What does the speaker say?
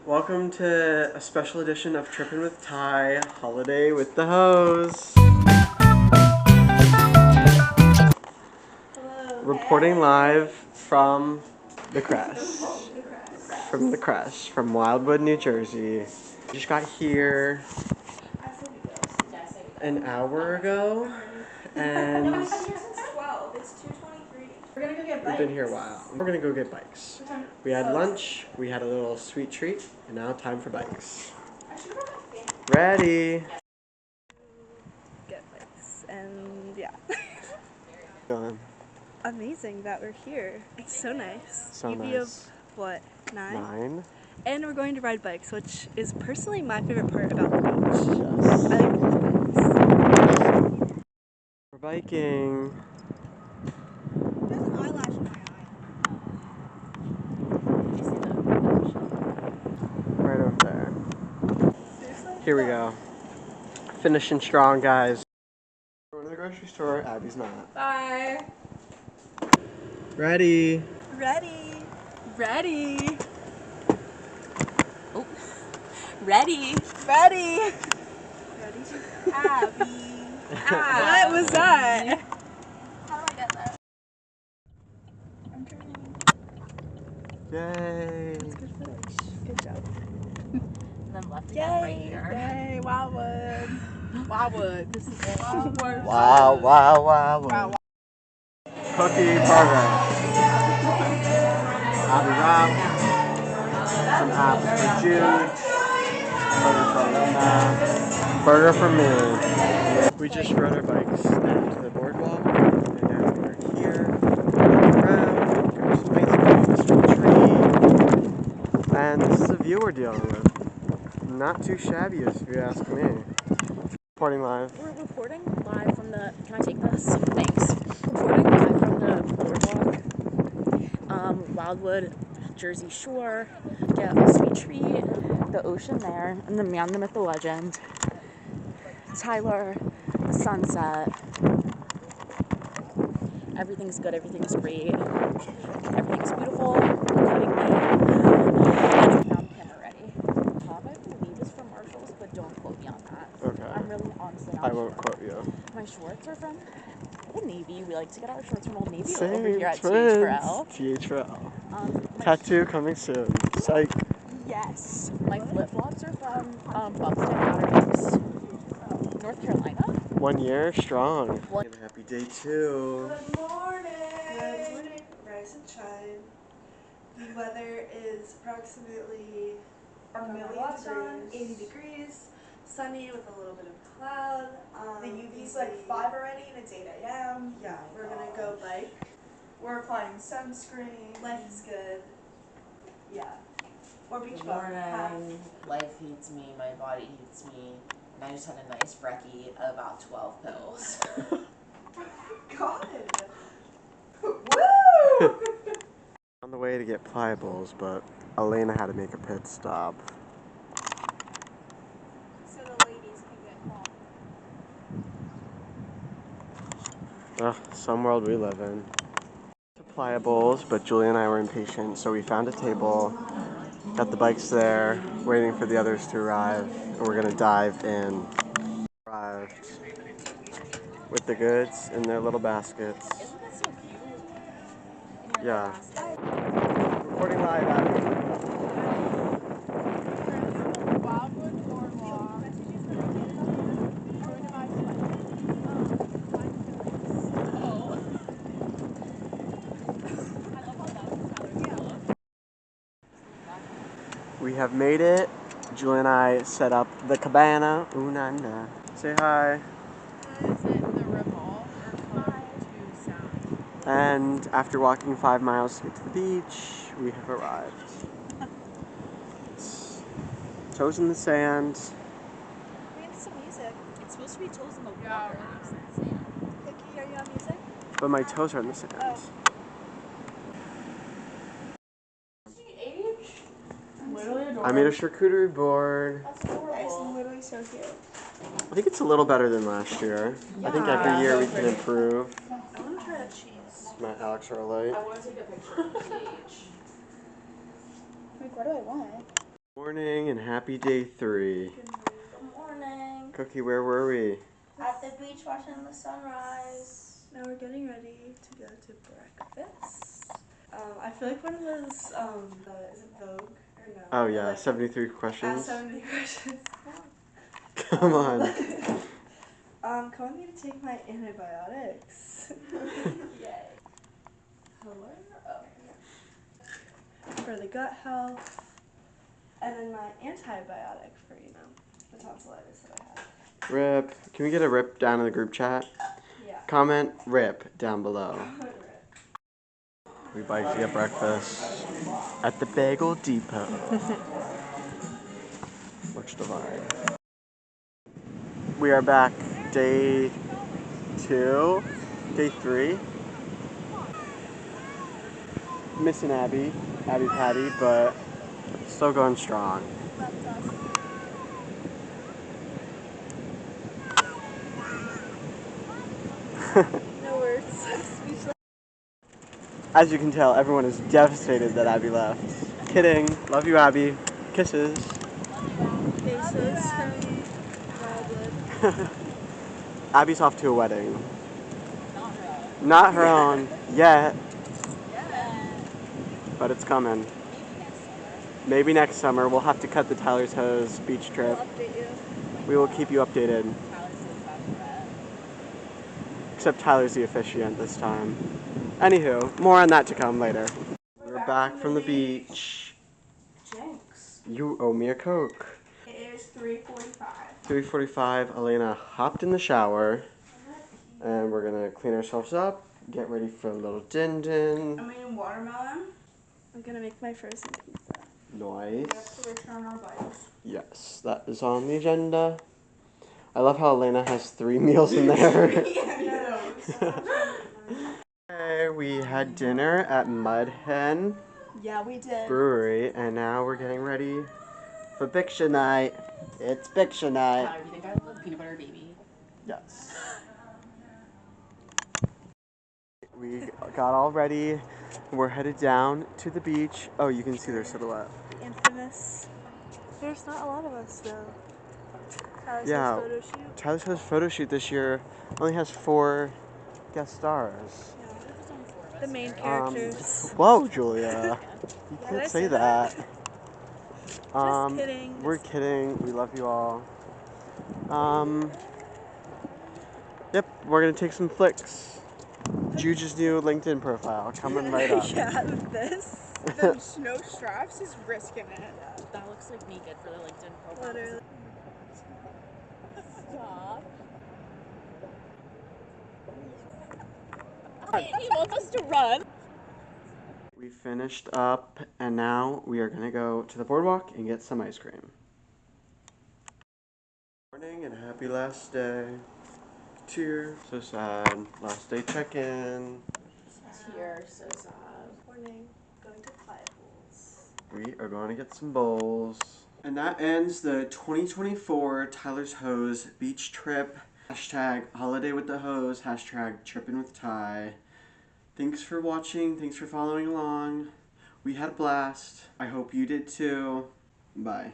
Welcome to a special edition of Trippin' with Ty, Holiday with the Hose. Hello. Reporting live from the crash. From Wildwood, New Jersey. Just got here an hour ago, and No, we've been here since 12. It's 2:23. We're gonna go get bikes. we've been here a while. We're gonna go get bikes. We had lunch, we had a little sweet treat, and now time for bikes. Ready? Get bikes, and yeah. Going. Amazing that we're here. It's so nice. So UV nice. of what, 9? 9. And we're going to ride bikes, which is personally my favorite part about the beach. Yes. I like bikes. We're biking. There's an eyelash in my eye. Did you see the Right over there. Seriously? Here we go. Finishing strong, guys. We're going to the grocery store. Abby's not. Bye. Ready. Ready. Ready. Oh. Ready. Ready. Ready. Abby. What was that? How do I get there? I'm turning. Yay. That's good footage. Good job. And then left again right here. Yay, Wildwood. Wildwood. This is Wildwood. Wow, wow, wow, wow. Cookie burger. Abby wrap. Some apples for Jude. Burger for me. We just rode our bikes down to the boardwalk, and now we're here, around, got some ice cream, some tree, and this is the view we're dealing with. Not too shabby, if you ask me. Reporting live. We're reporting live from the. Can I take this? Thanks. Reporting live from the boardwalk. Wildwood, Jersey Shore. Get a sweet treat. The ocean there, and the man, the myth, the legend. Tyler, the sunset. Everything's good. Everything's great. Everything's beautiful, including me. And I found him already. Top, I believe, is from Marshalls, but don't quote me on that. Okay. I'm really honestly not I sure. won't quote you. My shorts are from Old Navy. We like to get our shorts from Old Navy Same, over here at twins. THRL. THRL. My Tattoo coming soon. Psych. Yes. My flip-flops are from Buxton Outer North Carolina. 1 year strong. Happy day 2. Good morning. Good morning. Rise and shine. The weather is approximately a million degrees. 80 degrees. Sunny with a little bit of cloud. The UV's like 5 already and it's 8 a.m. Yeah, we're gonna go bike. We're applying sunscreen. Life is good. Yeah. Or beach Good ball. morning. Life hates me, my body hates me, and I just had a nice brekkie of about 12 pills. God. Woo! On the way to get pliables, but Elena had to make a pit stop. So the ladies can get home. Ugh, some world we live in. Pliables, but Julie and I were impatient, so we found a table, got the bikes there, waiting for the others to arrive, and we're gonna dive in. Arrived with the goods in their little baskets. Isn't that so cute? Yeah. Recording live, Abby. Wildwood Boardwalk. We have made it. Julie and I set up the cabana. Ooh, nana. Say hi. And after walking 5 miles to get to the beach, we have arrived. It's toes in the sand. We need some music. It's supposed to be toes in the water. Vicky, are you on music? But my toes are in the sand. Oh. I made a charcuterie board. That's literally so cute. I think it's a little better than last year. I think every year we can improve. I want to try that cheese. My Alex are light. I want to take a picture of the stage. Like, what do I want? Morning and happy day 3. Good morning. Cookie, where were we? At the beach watching the sunrise. Now we're getting ready to go to breakfast. I feel like one of those, is it Vogue or no? Oh yeah, Like, 73 Ask questions. 70 questions. Come on. Come with me to take my antibiotics. Yay. Hello? Oh, yeah. For the gut health. And then my antibiotic for, the tonsillitis that I had. Rip. Can we get a rip down in the group chat? Yeah. Comment rip down below. We biked to get breakfast at the Bagel Depot. What's the vibe? We are back. Day 2. Day 3. Missing Abby Patty, but still going strong. No words. Speechless. As you can tell, everyone is devastated that Abby left. Kidding. Love you, Abby. Kisses. Faces from Wildwood. Abby's off to a wedding. Not her own. Yet. But it's coming. Maybe next summer. We'll have to cut the Tyler's Hose beach trip. I'll update you. We will keep you updated. Except Tyler's the officiant this time. Anywho, more on that to come later. We're back from the beach. Jinx. You owe me a Coke. It is 3:45. 3:45, Elena hopped in the shower. And we're gonna clean ourselves up, get ready for a little din-din. I'm eating watermelon. I'm gonna make my frozen pizza. We have Nice. to return our bikes. Yes, that is on the agenda. I love how Elena has 3 meals in there. Okay, we had dinner at Mud Hen Yeah, we did. Brewery, and now we're getting ready for Biksha night. It's Biksha night. Tyler, do you think I look peanut butter baby? Yes. We got all ready. We're headed down to the beach. Oh, you can see their silhouette. The infamous. There's not a lot of us though. Tyler's Yeah. photo shoot. Tyler's Hose photo shoot this year only has 4 guest stars. Yeah. The main characters. Whoa, Julia. You Did I can't say say that. Just kidding. We're kidding. We love you all. Yep, we're gonna take some flicks. Juju's new LinkedIn profile coming right up. Yeah, this. The snow straps is risking it. That looks like me good for the LinkedIn profile. Literally. Stop. He wants us to run. We finished up, and now we are gonna go to the boardwalk and get some ice cream. Morning and happy last day. Cheers. So sad. Last day check-in. Tears, so sad. Morning. Going to Quiet Bowls. We are going to get some bowls. And that ends the 2024 Tyler's Hose beach trip. Hashtag holiday with the hose. Hashtag trippin' with Ty. Thanks for watching. Thanks for following along. We had a blast. I hope you did too. Bye.